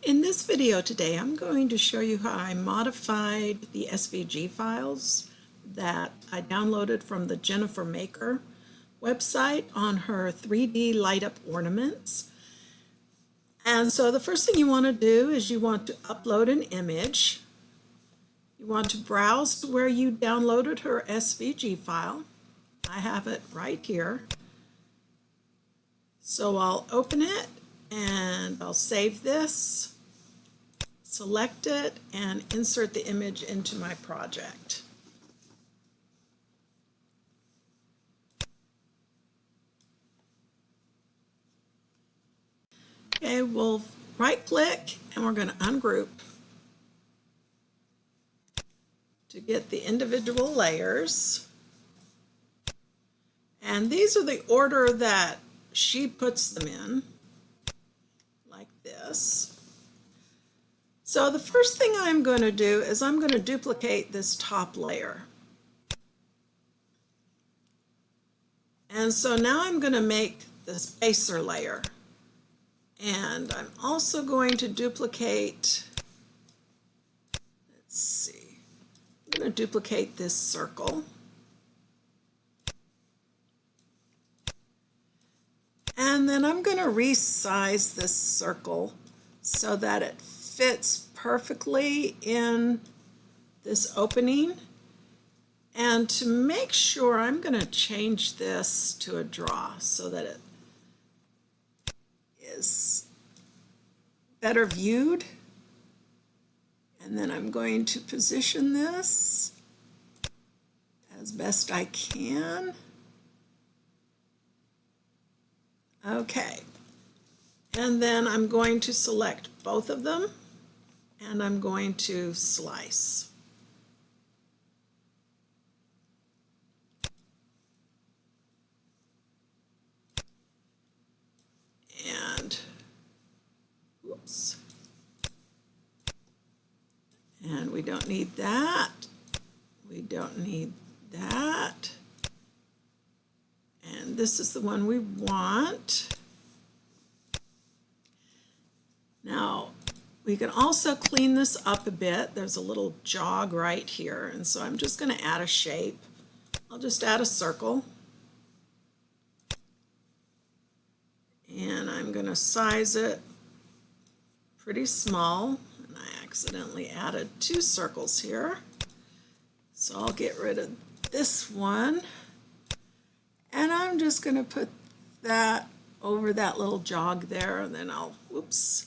In this video today, I'm going to show you how I modified the SVG files that I downloaded from the Jennifer Maker website on her 3D light up ornaments. And so the first thing you want to do is you want to upload an image. You want to browse to where you downloaded her SVG file. I have it right here. So I'll open it and I'll save this, select it, and insert the image into my project. Okay, we'll right click and we're going to ungroup to get the individual layers. And these are the order that she puts them in, like this. So the first thing I'm going to do is I'm going to duplicate this top layer. And so now I'm going to make the spacer layer. And I'm also going to duplicate, let's see, I'm going to duplicate this circle. And then I'm going to resize this circle so that it fits perfectly in this opening. And to make sure, I'm going to change this to a draw so that it is better viewed. And then I'm going to position this as best I can. Okay, and then I'm going to select both of them and I'm going to slice. And, whoops. And we don't need that. We don't need that. And this is the one we want. Now, we can also clean this up a bit. There's a little jog right here, and so I'm just going to add a shape. I'll just add a circle. And I'm going to size it pretty small. And I accidentally added two circles here. So I'll get rid of this one. And I'm just going to put that over that little jog there, and then I'll, whoops.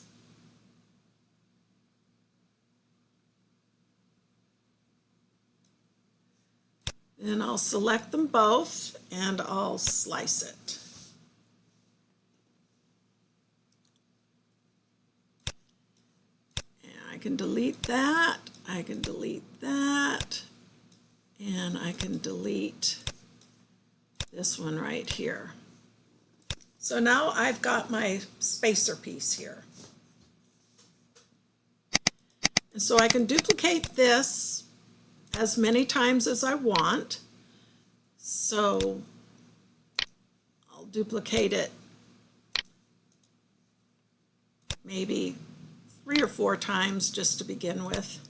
Then I'll select them both and I'll slice it. And I can delete that, I can delete that, and I can delete this one right here. So now I've got my spacer piece here. And so I can duplicate this as many times as I want. So I'll duplicate it maybe 3 or 4 times just to begin with.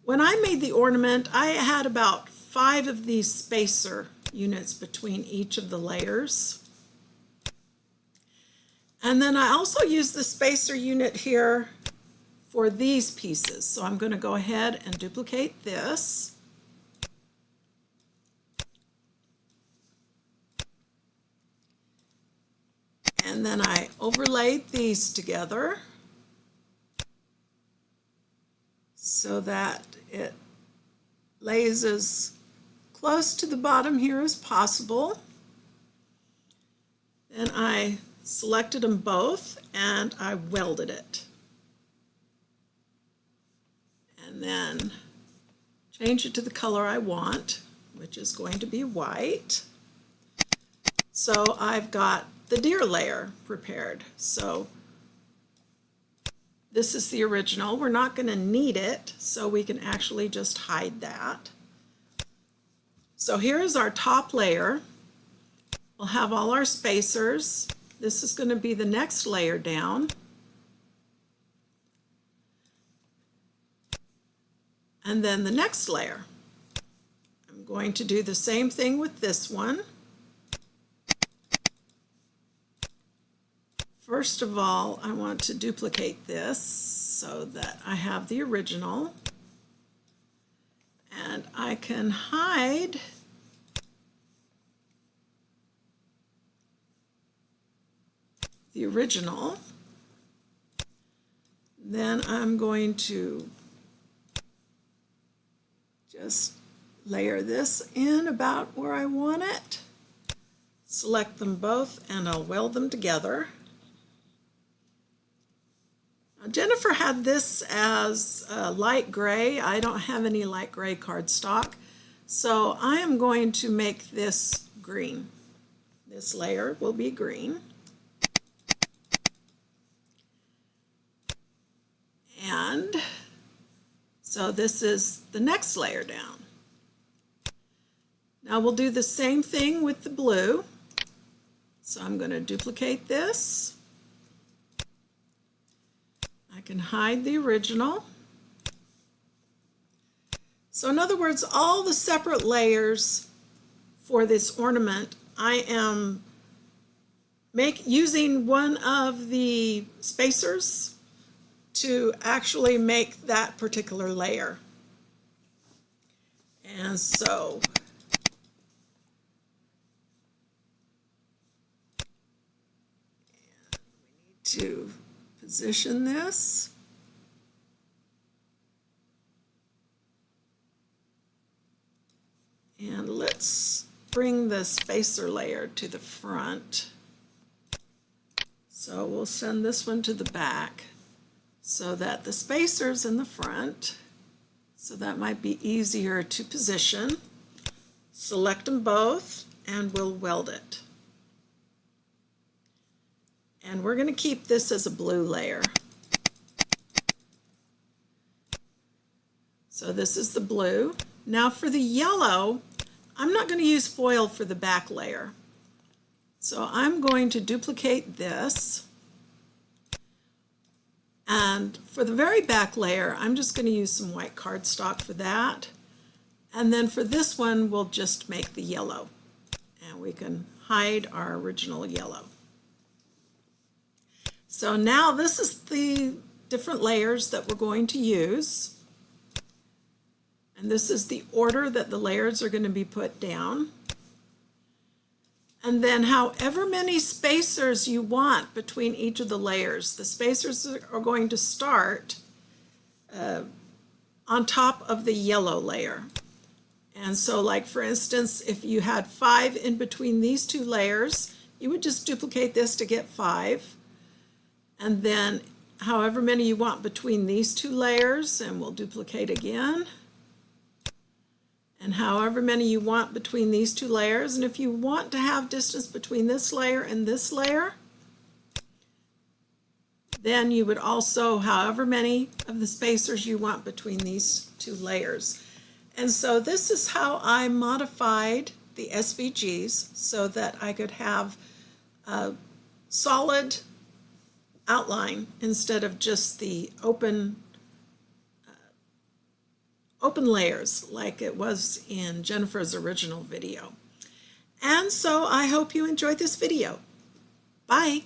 When I made the ornament, I had about 5 of these spacer units between each of the layers. And then I also use the spacer unit here for these pieces. So I'm going to go ahead and duplicate this. And then I overlaid these together so that it lays as close to the bottom here as possible. Then I selected them both and I welded it. And then change it to the color I want, which is going to be white. So I've got the deer layer prepared. So this is the original. We're not going to need it, so we can actually just hide that. So here is our top layer. We'll have all our spacers. This is going to be the next layer down. And then the next layer, I'm going to do the same thing with this one. First of all, I want to duplicate this so that I have the original. And I can hide the original. Then I'm going to just layer this in about where I want it. Select them both and I'll weld them together. Jennifer had this as light gray. I don't have any light gray cardstock, so I am going to make this green. This layer will be green. And so this is the next layer down. Now we'll do the same thing with the blue. So I'm going to duplicate this. I can hide the original. So in other words, all the separate layers for this ornament, I am using one of the spacers to actually make that particular layer. And so we need to position this. And let's bring the spacer layer to the front. So we'll send this one to the back so that the spacer's in the front. So that might be easier to position. Select them both and we'll weld it. And we're going to keep this as a blue layer. So this is the blue. Now for the yellow, I'm not going to use foil for the back layer. So I'm going to duplicate this. And for the very back layer, I'm just going to use some white cardstock for that. And then for this one, we'll just make the yellow. And we can hide our original yellow. So now this is the different layers that we're going to use. And this is the order that the layers are going to be put down. And then however many spacers you want between each of the layers, the spacers are going to start on top of the yellow layer. And so like for instance, if you had 5 in between these two layers, you would just duplicate this to get 5. And then however many you want between these two layers, and we'll duplicate again. And however many you want between these two layers. And if you want to have distance between this layer and this layer, then you would also, however many of the spacers you want between these two layers. And so this is how I modified the SVGs so that I could have a solid outline instead of just the open layers like it was in Jennifer's original video. And so I hope you enjoyed this video. Bye.